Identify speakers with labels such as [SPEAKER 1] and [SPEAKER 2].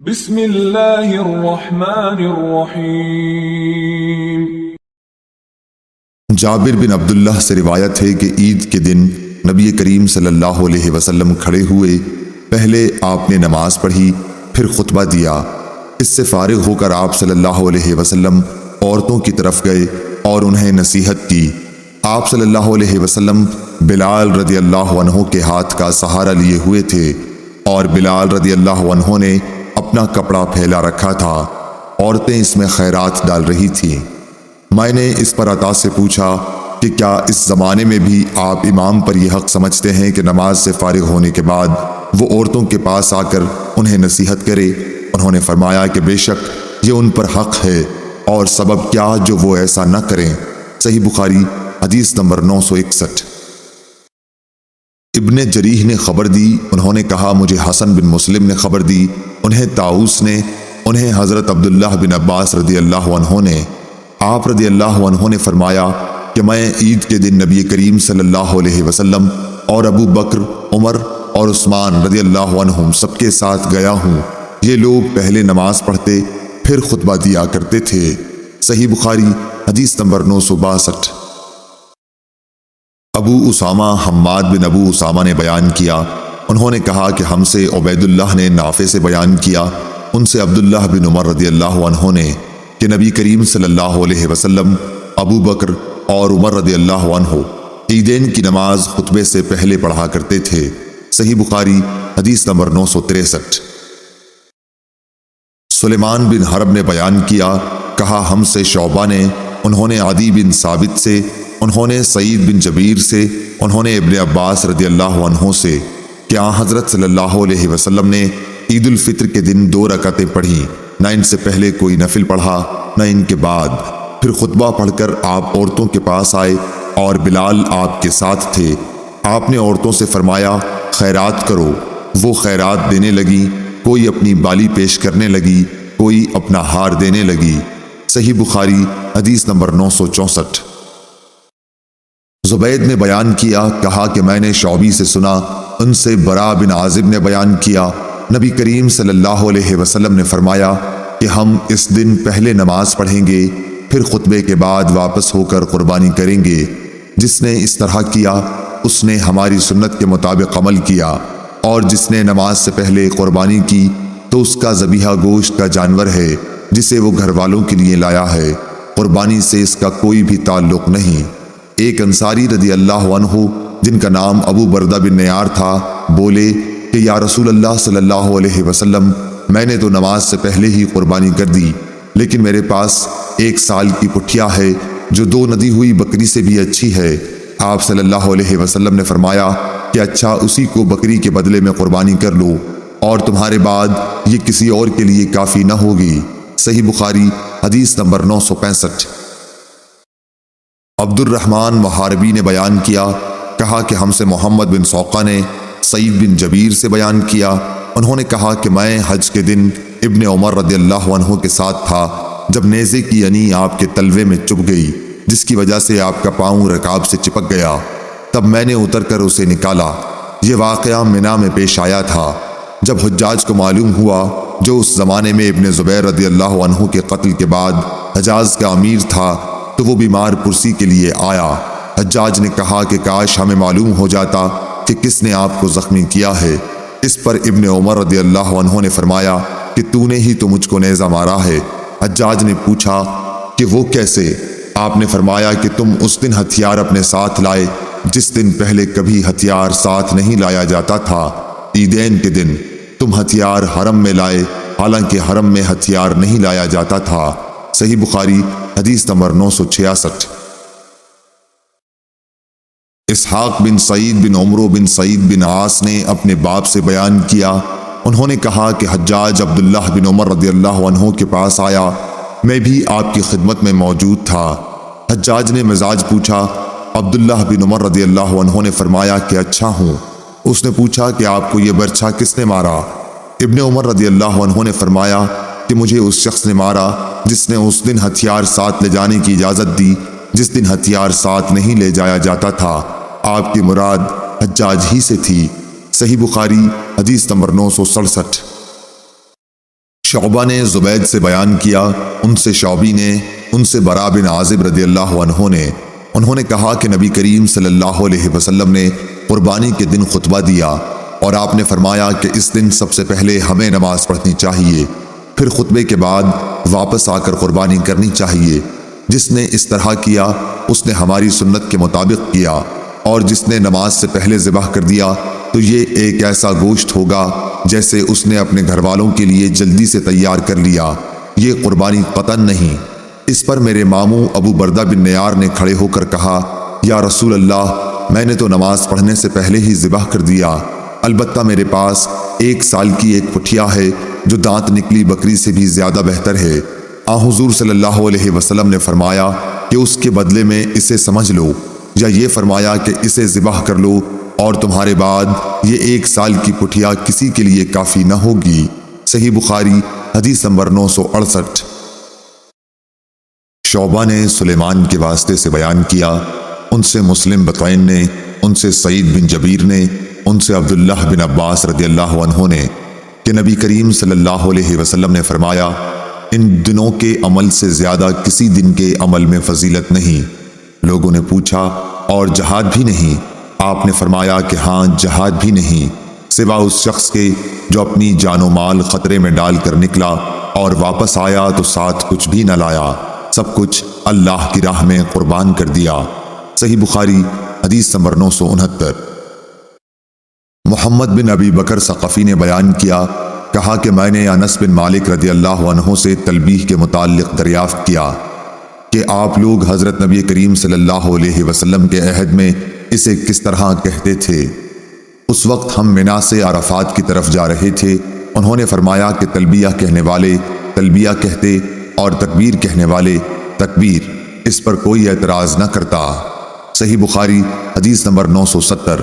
[SPEAKER 1] بسم اللہ الرحمن الرحیم۔
[SPEAKER 2] جابر بن عبداللہ سے روایت ہے کہ عید کے دن نبی کریم صلی اللہ علیہ وسلم کھڑے ہوئے، پہلے آپ نے نماز پڑھی، پھر خطبہ دیا۔ اس سے فارغ ہو کر آپ صلی اللہ علیہ وسلم عورتوں کی طرف گئے اور انہیں نصیحت کی۔ آپ صلی اللہ علیہ وسلم بلال رضی اللہ عنہ کے ہاتھ کا سہارا لیے ہوئے تھے، اور بلال رضی اللہ عنہ نے اپنا کپڑا پھیلا رکھا تھا۔ عورتیں اس میں خیرات ڈال رہی تھیں۔ میں نے اس پر عطا سے پوچھا کہ کیا اس زمانے میں بھی آپ امام پر یہ حق سمجھتے ہیں کہ نماز سے فارغ ہونے کے بعد وہ عورتوں کے پاس آ کر انہیں نصیحت کرے؟ انہوں نے فرمایا کہ بے شک یہ ان پر حق ہے، اور سبب کیا جو وہ ایسا نہ کریں۔ صحیح بخاری حدیث نمبر 961۔ ابن جریح نے خبر دی، انہوں نے کہا مجھے حسن بن مسلم نے خبر دی، انہیں طاؤس نے، انہیں حضرت عبداللہ بن عباس رضی اللہ عنہ نے۔ آپ رضی اللہ عنہ نے فرمایا کہ میں عید کے دن نبی کریم صلی اللہ علیہ وسلم اور ابو بکر، عمر اور عثمان رضی اللہ عنہم سب کے ساتھ گیا ہوں۔ یہ لوگ پہلے نماز پڑھتے پھر خطبہ دیا کرتے تھے۔ صحیح بخاری حدیث نمبر 962۔ ابو اسامہ حماد بن ابو اسامہ نے بیان کیا، انہوں نے کہا کہ ہم سے عبید اللہ نے نافع سے بیان کیا، ان سے عبداللہ بن عمر رضی اللہ عنہ نے کہ نبی کریم صلی اللہ علیہ وسلم، ابو بکر اور عمر رضی اللہ عنہ عیدین کی نماز خطبے سے پہلے پڑھا کرتے تھے۔ صحیح بخاری حدیث نمبر 963۔ سلیمان بن حرب نے بیان کیا، کہا ہم سے شعبہ نے، انہوں نے عدی بن ثابت سے، انہوں نے سعید بن جبیر سے، انہوں نے ابن عباس رضی اللہ عنہ سے کہ آن حضرت صلی اللہ علیہ وسلم نے عید الفطر کے دن 2 رکعتیں پڑھیں، نہ ان سے پہلے کوئی نفل پڑھا نہ ان کے بعد۔ پھر خطبہ پڑھ کر آپ عورتوں کے پاس آئے اور بلال آپ کے ساتھ تھے۔ آپ نے عورتوں سے فرمایا خیرات کرو۔ وہ خیرات دینے لگی، کوئی اپنی بالی پیش کرنے لگی، کوئی اپنا ہار دینے لگی۔ صحیح بخاری حدیث نمبر 964۔ زبید نے بیان کیا، کہا کہ میں نے شعبی سے سنا، ان سے برا بن عازب نے بیان کیا، نبی کریم صلی اللہ علیہ وسلم نے فرمایا کہ ہم اس دن پہلے نماز پڑھیں گے، پھر خطبے کے بعد واپس ہو کر قربانی کریں گے۔ جس نے اس طرح کیا اس نے ہماری سنت کے مطابق عمل کیا، اور جس نے نماز سے پہلے قربانی کی تو اس کا ذبیحہ گوشت کا جانور ہے جسے وہ گھر والوں کے لیے لایا ہے، قربانی سے اس کا کوئی بھی تعلق نہیں۔ ایک انصاری رضی اللہ عنہ جن کا نام ابو بردہ بن نیار تھا، بولے کہ یا رسول اللہ صلی اللہ علیہ وسلم، میں نے تو نماز سے پہلے ہی قربانی کر دی، لیکن میرے پاس 1 سال کی پٹھیا ہے جو 2 ندی ہوئی بکری سے بھی اچھی ہے۔ آپ صلی اللہ علیہ وسلم نے فرمایا کہ اچھا، اسی کو بکری کے بدلے میں قربانی کر لو، اور تمہارے بعد یہ کسی اور کے لیے کافی نہ ہوگی۔ صحیح بخاری حدیث نمبر 965۔ عبد الرحمن محاربی نے بیان کیا، کہا کہ ہم سے محمد بن سوقہ نے سعید بن جبیر سے بیان کیا، انہوں نے کہا کہ میں حج کے دن ابن عمر رضی اللہ عنہ کے ساتھ تھا، جب نیزے کی انی آپ کے تلوے میں چبھ گئی، جس کی وجہ سے آپ کا پاؤں رکاب سے چپک گیا، تب میں نے اتر کر اسے نکالا۔ یہ واقعہ منا میں پیش آیا تھا۔ جب حجاج کو معلوم ہوا، جو اس زمانے میں ابن زبیر رضی اللہ عنہ کے قتل کے بعد حجاز کا امیر تھا، تو وہ بیمار پرسی کے لیے آیا۔ حجاج نے کہا کہ کاش ہمیں معلوم ہو جاتا کہ کس نے آپ کو زخمی کیا ہے۔ اس پر ابن عمر رضی اللہ عنہ نے فرمایا کہ تو نے ہی تو مجھ کو نیزہ مارا ہے۔ حجاج نے پوچھا کہ وہ کیسے؟ آپ نے فرمایا کہ تم اس دن ہتھیار اپنے ساتھ لائے جس دن پہلے کبھی ہتھیار ساتھ نہیں لایا جاتا تھا۔ عیدین کے دن تم ہتھیار حرم میں لائے، حالانکہ حرم میں ہتھیار نہیں لایا جاتا تھا۔ صحیح بخاری حدیث نمبر 966۔ اسحاق بن سعید بن عمرو بن سعید بن عاص نے اپنے باپ سے بیان کیا، انہوں نے کہا کہ حجاج عبداللہ بن عمر رضی اللہ عنہ کے پاس آیا، میں بھی آپ کی خدمت میں موجود تھا۔ حجاج نے مزاج پوچھا، عبداللہ بن عمر رضی اللہ عنہ نے فرمایا کہ اچھا ہوں۔ اس نے پوچھا کہ آپ کو یہ برچھا کس نے مارا؟ ابن عمر رضی اللہ عنہ نے فرمایا کہ مجھے اس شخص نے مارا جس نے اس دن ہتھیار ساتھ لے جانے کی اجازت دی جس دن ہتھیار ساتھ نہیں لے جایا جاتا تھا۔ آپ کی مراد حجاج ہی سے تھی۔ صحیح بخاری حدیث نمبر 967۔ شعبہ نے زبید سے بیان کیا، ان سے شعبی نے، ان سے برا بن عازب رضی اللہ عنہ نے، انہوں نے کہا کہ نبی کریم صلی اللہ علیہ وسلم نے قربانی کے دن خطبہ دیا اور آپ نے فرمایا کہ اس دن سب سے پہلے ہمیں نماز پڑھنی چاہیے، پھر خطبے کے بعد واپس آ کر قربانی کرنی چاہیے۔ جس نے اس طرح کیا اس نے ہماری سنت کے مطابق کیا، اور جس نے نماز سے پہلے ذبح کر دیا تو یہ ایک ایسا گوشت ہوگا جیسے اس نے اپنے گھر والوں کے لیے جلدی سے تیار کر لیا، یہ قربانی قطعاً نہیں۔ اس پر میرے ماموں ابو بردہ بن نیار نے کھڑے ہو کر کہا، یا رسول اللہ، میں نے تو نماز پڑھنے سے پہلے ہی ذبح کر دیا، البتہ میرے پاس 1 سال کی ایک پٹھیا ہے جو دانت نکلی بکری سے بھی زیادہ بہتر ہے۔ حضور صلی اللہ علیہ وسلم نے فرمایا کہ اس کے بدلے میں اسے سمجھ لو، یا یہ فرمایا کہ اسے ذبح کر لو اور تمہارے بعد یہ 1 سال کی پٹھیا کسی کے لیے کافی نہ ہوگی۔ صحیح بخاری حدیث نمبر 968۔ شعبہ نے سلیمان کے واسطے سے بیان کیا، ان سے مسلم بطعین نے، ان سے سعید بن جبیر نے، ان سے عبداللہ بن عباس رضی اللہ عنہ نے کہ نبی کریم صلی اللہ علیہ وسلم نے فرمایا، ان دنوں کے عمل سے زیادہ کسی دن کے عمل میں فضیلت نہیں۔ لوگوں نے پوچھا، اور جہاد بھی نہیں؟ آپ نے فرمایا کہ ہاں، جہاد بھی نہیں، سوا اس شخص کے جو اپنی جان و مال خطرے میں ڈال کر نکلا اور واپس آیا تو ساتھ کچھ بھی نہ لایا، سب کچھ اللہ کی راہ میں قربان کر دیا۔ صحیح بخاری حدیث نمبر 969۔ محمد بن ابی بکر ثقفی نے بیان کیا، کہا کہ میں نے انس بن مالک رضی اللہ عنہ سے تلبیح کے متعلق دریافت کیا کہ آپ لوگ حضرت نبی کریم صلی اللہ علیہ وسلم کے عہد میں اسے کس طرح کہتے تھے؟ اس وقت ہم منا سے عرفات کی طرف جا رہے تھے، انہوں نے فرمایا کہ تلبیہ کہنے والے تلبیہ کہتے اور تکبیر کہنے والے تکبیر، اس پر کوئی اعتراض نہ کرتا۔ صحیح بخاری حدیث نمبر 970۔